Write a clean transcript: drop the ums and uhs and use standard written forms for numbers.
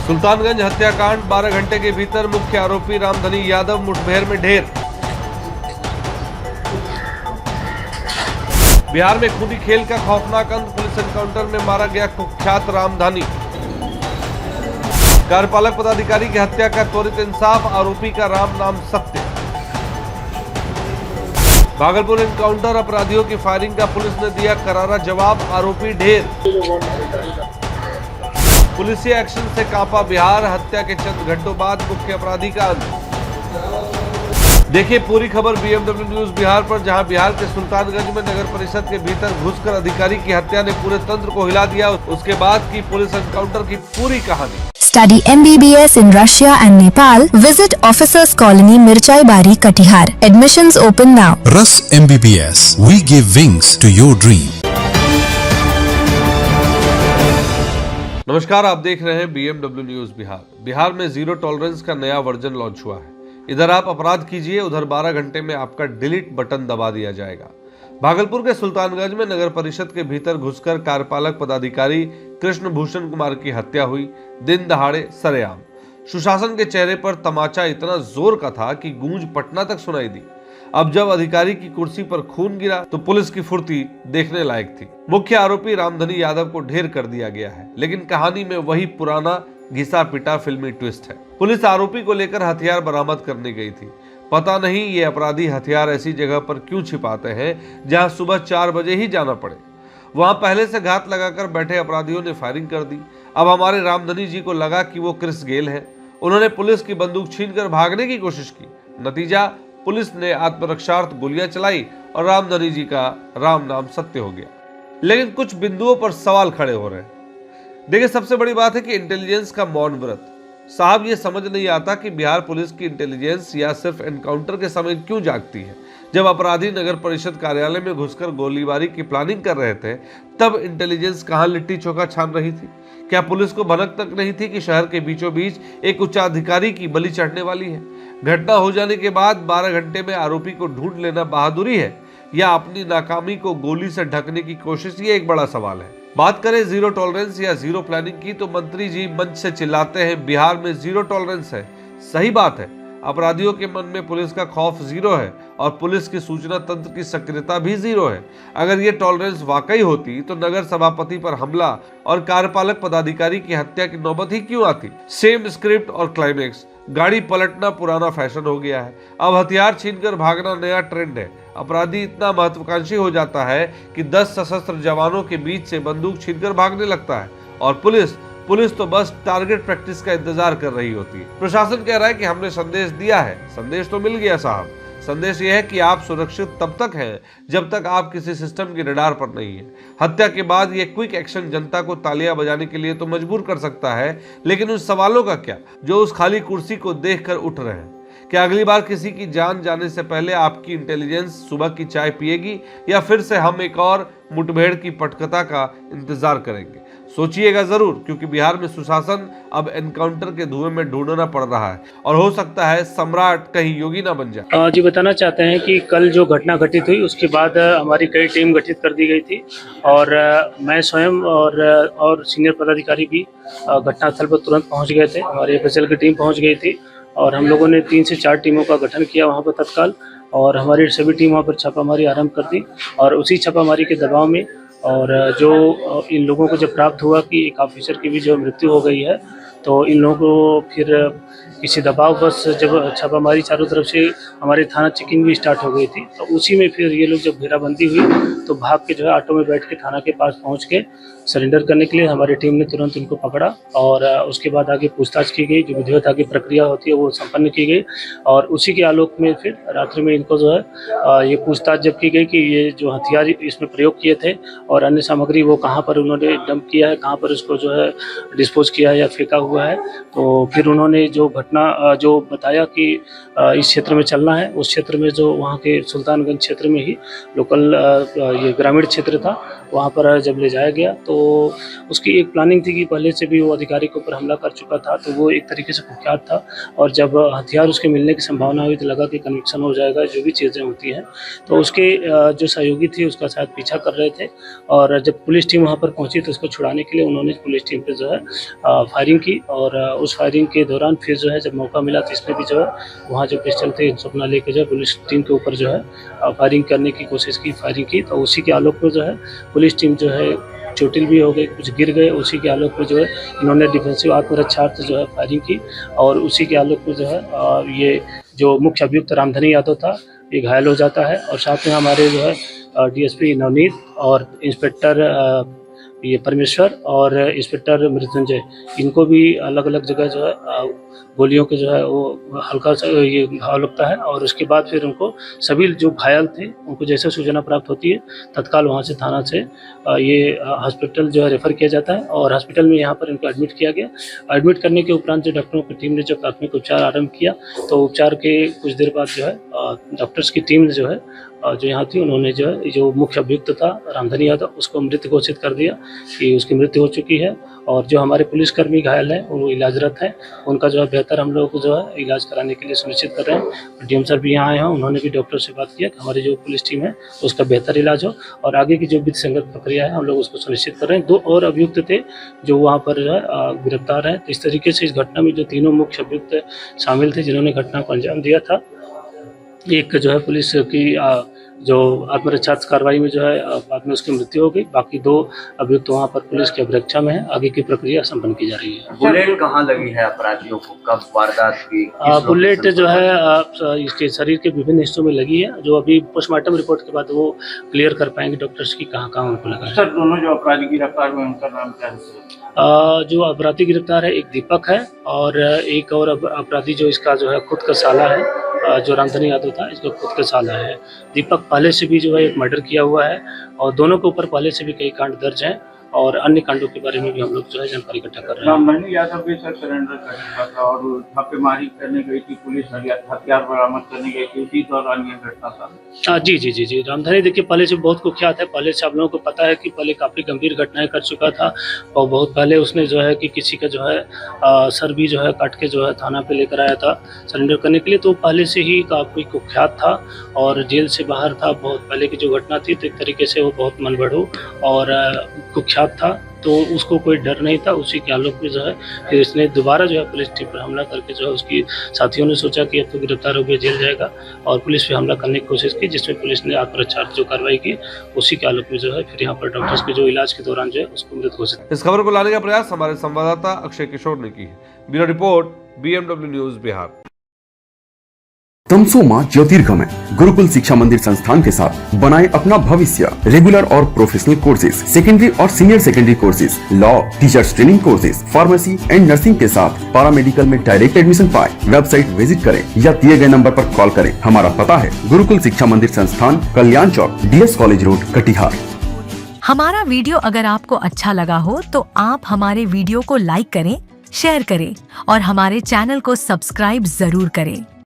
सुल्तानगंज हत्याकांड 12 घंटे के भीतर मुख्य आरोपी रामधनी यादव मुठभेड़ में ढेर। बिहार में खूनी खेल का खौफनाक अंत, पुलिस एनकाउंटर में मारा गया कुख्यात रामधनी। कार्यपालक पदाधिकारी की हत्या का त्वरित इंसाफ, आरोपी का राम नाम सत्य। भागलपुर एनकाउंटर, अपराधियों की फायरिंग का पुलिस ने दिया करारा जवाब, आरोपी ढेर। पुलिसिय एक्शन से कांपा बिहार, हत्या के चंद घंटों बाद मुख्य अपराधी का अंत। देखिए पूरी खबर BMW न्यूज बिहार पर, जहां बिहार के सुल्तानगंज में नगर परिषद के भीतर घुसकर अधिकारी की हत्या ने पूरे तंत्र को हिला दिया। उसके बाद की पुलिस एनकाउंटर की पूरी कहानी। Study MBBS in Russia and Nepal. Visit Officers Colony, Mirchai Bari, Katihar. Admissions open now. Rus MBBS. We give wings to your dream. नमस्कार, आप देख रहे हैं BMW न्यूज बिहार। बिहार में जीरो टॉलरेंस का नया वर्जन लॉन्च हुआ है। इधर आप अपराध कीजिए, उधर 12 घंटे में आपका डिलीट बटन दबा दिया जाएगा। भागलपुर के सुल्तानगंज में नगर परिषद के भीतर घुसकर कार्यपालक पदाधिकारी कृष्ण भूषण कुमार की हत्या हुई, दिन दहाड़े सरेआम। सुशासन के चेहरे पर तमाचा इतना जोर का था कि गूंज पटना तक सुनाई दी। अब जब अधिकारी की कुर्सी पर खून गिरा तो पुलिस की फुर्ती देखने लायक थी। मुख्य आरोपी रामधनी यादव को ढेर कर दिया गया है, लेकिन कहानी में वही पुराना घिसा पिटा फिल्मी ट्विस्ट है। पुलिस आरोपी को लेकर हथियार बरामद करने गई थी। पता नहीं ये अपराधी हथियार ऐसी जगह पर क्यों छिपाते हैं जहां सुबह 4 बजे ही जाना पड़े। वहां पहले से घात लगाकर बैठे अपराधियों ने फायरिंग कर दी। अब हमारे रामधनी जी को लगा कि वो क्रिस गेल है। उन्होंने पुलिस की बंदूक छीनकर भागने की कोशिश की। नतीजा, पुलिस ने आत्मरक्षार्थ गोलियां चलाई और रामधनी जी का राम नाम सत्य हो गया। लेकिन कुछ बिंदुओं पर सवाल खड़े हो रहे हैं। देखिए, सबसे बड़ी बात है कि इंटेलिजेंस का मौन व्रत। साहब, ये समझ नहीं आता कि बिहार पुलिस की इंटेलिजेंस या सिर्फ एनकाउंटर के समय क्यों जागती है। जब अपराधी नगर परिषद कार्यालय में घुसकर गोलीबारी की प्लानिंग कर रहे थे, तब इंटेलिजेंस कहां लिट्टी चोखा छान रही थी? क्या पुलिस को भनक तक नहीं थी कि शहर के बीचों बीच एक उच्चाधिकारी की बलि चढ़ने वाली है? घटना हो जाने के बाद 12 घंटे में आरोपी को ढूंढ लेना बहादुरी है या अपनी नाकामी को गोली से ढकने की कोशिश? ये एक बड़ा सवाल है। बात करें जीरो टॉलरेंस या जीरो प्लानिंग की, तो मंत्री जी मंच से चिल्लाते हैं बिहार में जीरो टॉलरेंस है। सही बात है, अपराधियों के मन में पुलिस का खौफ जीरो है और पुलिस की सूचना तंत्र की सक्रियता भी जीरो है। अगर ये टॉलरेंस वाकई होती तो नगर सभापति पर हमला और कार्यपालक पदाधिकारी की हत्या की नौबत ही क्यों आती? सेम स्क्रिप्ट और क्लाइमेक्स, गाड़ी पलटना पुराना फैशन हो गया है। अब हथियार छीनकर भागना नया ट्रेंड है। अपराधी इतना महत्वाकांक्षी हो जाता है कि 10 सशस्त्र जवानों के बीच से बंदूक छीनकर भागने लगता है और पुलिस तो बस टारगेट प्रैक्टिस का इंतजार कर रही होती है। प्रशासन कह रहा है कि हमने संदेश दिया है। संदेश तो मिल गया साहब। संदेश यह है कि आप सुरक्षित तब तक हैं जब तक आप किसी सिस्टम की रडार पर नहीं है। हत्या के बाद ये क्विक एक्शन जनता को तालियां बजाने के लिए तो मजबूर कर सकता है, लेकिन उन सवालों का क्या जो उस खाली कुर्सी को देखकर उठ रहे हैं? क्या अगली बार किसी की जान जाने से पहले आपकी इंटेलिजेंस सुबह की चाय पिएगी या फिर से हम एक और मुठभेड़ की पटकथा का इंतजार करेंगे? सोचिएगा जरूर, क्योंकि बिहार में सुशासन अब एनकाउंटर के धुएं में ढूंढना पड़ रहा है और हो सकता है सम्राट कहीं योगी ना बन जाए। जी बताना चाहते हैं कि कल जो घटना घटित हुई उसके बाद हमारी कई टीम गठित कर दी गई थी और मैं स्वयं और सीनियर पदाधिकारी भी घटनास्थल पर तुरंत पहुंच गए थे। हमारी FSL की टीम पहुंच गई थी और हम लोगों ने 3 से 4 टीमों का गठन किया वहां पर तत्काल, और हमारी सभी टीम वहां पर छापामारी आरंभ कर दी। और उसी छापामारी के दबाव में और जो इन लोगों को जब प्राप्त हुआ कि एक ऑफिसर की भी जो मृत्यु हो गई है, तो इन लोगों को फिर किसी दबाव बस जब छापामारी चारों तरफ से हमारे थाना चेकिंग भी स्टार्ट हो गई थी, तो उसी में फिर ये लोग जब घेराबंदी हुई तो भाग के जो है ऑटो में बैठ के थाना के पास पहुंच के सरेंडर करने के लिए हमारी टीम ने तुरंत इनको पकड़ा और उसके बाद आगे पूछताछ की गई। जो विधिवत आगे प्रक्रिया होती है वो संपन्न की गई और उसी के आलोक में फिर रात्रि में इनको जो है ये पूछताछ जब की गई कि ये जो हथियार इसमें प्रयोग किए थे और अन्य सामग्री वो कहाँ पर उन्होंने डंप किया है, कहाँ पर इसको जो है डिस्पोज किया है या फेंका हुआ है। तो फिर उन्होंने जो घटना जो बताया कि इस क्षेत्र में चलना है, उस क्षेत्र में जो वहाँ के सुल्तानगंज क्षेत्र में ही लोकल ये ग्रामीण क्षेत्र था वहाँ पर जब ले जाया गया तो उसकी एक प्लानिंग थी कि पहले से भी वो अधिकारी के ऊपर हमला कर चुका था, तो वो एक तरीके से कुख्यात था। और जब हथियार उसके मिलने की संभावना हुई तो लगा कि कन्विक्शन हो जाएगा, जो भी चीज़ें होती हैं। तो उसके जो सहयोगी थे उसका शायद पीछा कर रहे थे, और जब पुलिस टीम वहाँ पर पहुँची तो उसको छुड़ाने के लिए उन्होंने पुलिस टीम पे जो है फायरिंग की। और उस फायरिंग के दौरान फिर जो है जब मौका मिला तो इसने भी जो है वहाँ जो पिस्टल थे सपना लेके जो है पुलिस टीम के ऊपर जो है फायरिंग करने की कोशिश की, फायरिंग की। तो उसी के आलोक में जो है पुलिस टीम जो है चोटिल भी हो गए, कुछ गिर गए। उसी के आलोक में जो है इन्होंने डिफेंसिव आत्मरक्षार्थ जो है फायरिंग की, और उसी के आलोक में जो है ये जो मुख्य अभियुक्त रामधनी यादव था ये घायल हो जाता है। और साथ में हमारे जो है डीएसपी नवनीत और इंस्पेक्टर ये परमेश्वर और इंस्पेक्टर मृत्युंजय, इनको भी अलग अलग जगह जो है गोलियों के जो है वो हल्का सा ये घाव लगता है। और उसके बाद फिर उनको सभी जो घायल थे उनको जैसे सूचना प्राप्त होती है तत्काल वहाँ से थाना से ये हॉस्पिटल जो है रेफ़र किया जाता है, और हॉस्पिटल में यहाँ पर इनको एडमिट किया गया। एडमिट करने के उपरांत जो डॉक्टरों की टीम ने जो प्राथमिक उपचार आरंभ किया, तो उपचार के कुछ देर बाद जो है डॉक्टर्स की टीम जो है जो यहाँ थी उन्होंने जो है जो मुख्य अभियुक्त था रामधनी यादव उसको मृत घोषित कर दिया कि उसकी मृत्यु हो चुकी है। और जो हमारे पुलिसकर्मी घायल हैं वो इलाजरत हैं, उनका जो है बेहतर हम लोग जो है इलाज कराने के लिए सुनिश्चित कर रहे हैं। डीएम सर भी यहाँ आए हैं, उन्होंने भी डॉक्टर से बात किया कि हमारी जो पुलिस टीम है उसका बेहतर इलाज हो, और आगे की जो विधि संगत प्रक्रिया है हम लोग उसको सुनिश्चित कर रहे हैं। 2 और अभियुक्त थे जो वहाँ पर जो है गिरफ्तार हैं। तो इस तरीके से इस घटना में जो तीनों मुख्य अभियुक्त शामिल थे जिन्होंने घटना को अंजाम दिया था, एक जो है पुलिस की जो आत्मरक्षार्थ कार्रवाई में जो है बाद में उसकी मृत्यु हो गई। बाकी 2 अभियुक्त वहाँ पर पुलिस की अभिरक्षा में है, आगे की प्रक्रिया संपन्न की जा रही है। बुलेट कहाँ लगी है अपराधियों को, कब वारदात की? बुलेट जो है इसके शरीर के विभिन्न हिस्सों में लगी है, जो अभी पोस्टमार्टम रिपोर्ट के बाद वो क्लियर कर पाएंगे डॉक्टर्स की कहाँ कहाँ उनको लगा है। सर, दोनों जो अपराधी गिरफ्तार हुए उनका नाम क्या है? जो अपराधी गिरफ्तार है एक दीपक है, और एक और अपराधी जो इसका जो है खुद का साला है, जो रामधनी यादव था इसका खुद का साला है। दीपक पहले से भी जो है एक मर्डर किया हुआ है, और दोनों के ऊपर पहले से भी कई कांड दर्ज हैं, और अन्य कांडों के बारे में भी हम लोग जो है जानकारी इकट्ठा कर रहे हैं। रामधनी यादव भी सर सरेंडर कर चुका था और छापेमारी करने गई थी पुलिस, हथियार बरामद करने गई थी, उसी दौरान ये घटना था। जी। रामधनी देखिए पहले से बहुत कुख्यात है, पहले से आप लोगों को पता है कि पहले काफ़ी गंभीर घटनाएं कर चुका था, और बहुत पहले उसने जो है कि किसी का जो है सर भी जो है काट के जो है थाना पे लेकर आया था सरेंडर करने के लिए। तो पहले से ही काफ़ी कुख्यात था और जेल से बाहर था। बहुत पहले की जो घटना थी तो एक तरीके से वो बहुत मनबड़ू और कुख्यात था, तो उसको कोई डर नहीं था। उसी के आलोक में जो है फिर इसने दोबारा जो है पुलिस टीम पर हमला करके जो है उसकी साथियों ने सोचा कि अब तो गिरफ्तार हो गया, जेल जाएगा, और पुलिस पे हमला करने की कोशिश की, जिसमें पुलिस ने आत्मरक्षार्थ जो कार्रवाई की उसी के आलोक में जो है फिर यहाँ पर डॉक्टर्स के जो इलाज के दौरान जो है उसको मृत घोषित। इस खबर को लाने का प्रयास हमारे संवाददाता अक्षय किशोर ने की है। Bureau report, BMW news Bihar. तमसोमा ज्योतिर्गमय गुरुकुल शिक्षा मंदिर संस्थान के साथ बनाए अपना भविष्य। रेगुलर और प्रोफेशनल कोर्सेज, सेकेंडरी और senior secondary courses, law, teachers training courses, pharmacy and nursing के साथ पैरामेडिकल में डायरेक्ट एडमिशन पाए। वेबसाइट विजिट करें या दिए गए नंबर पर कॉल करें। हमारा पता है गुरुकुल शिक्षा मंदिर संस्थान, कल्याण चौक, DS कॉलेज रोड, कटिहार। हमारा वीडियो अगर आपको अच्छा लगा हो तो आप हमारे वीडियो को लाइक करें, शेयर करें और हमारे चैनल को सब्सक्राइब जरूर करें।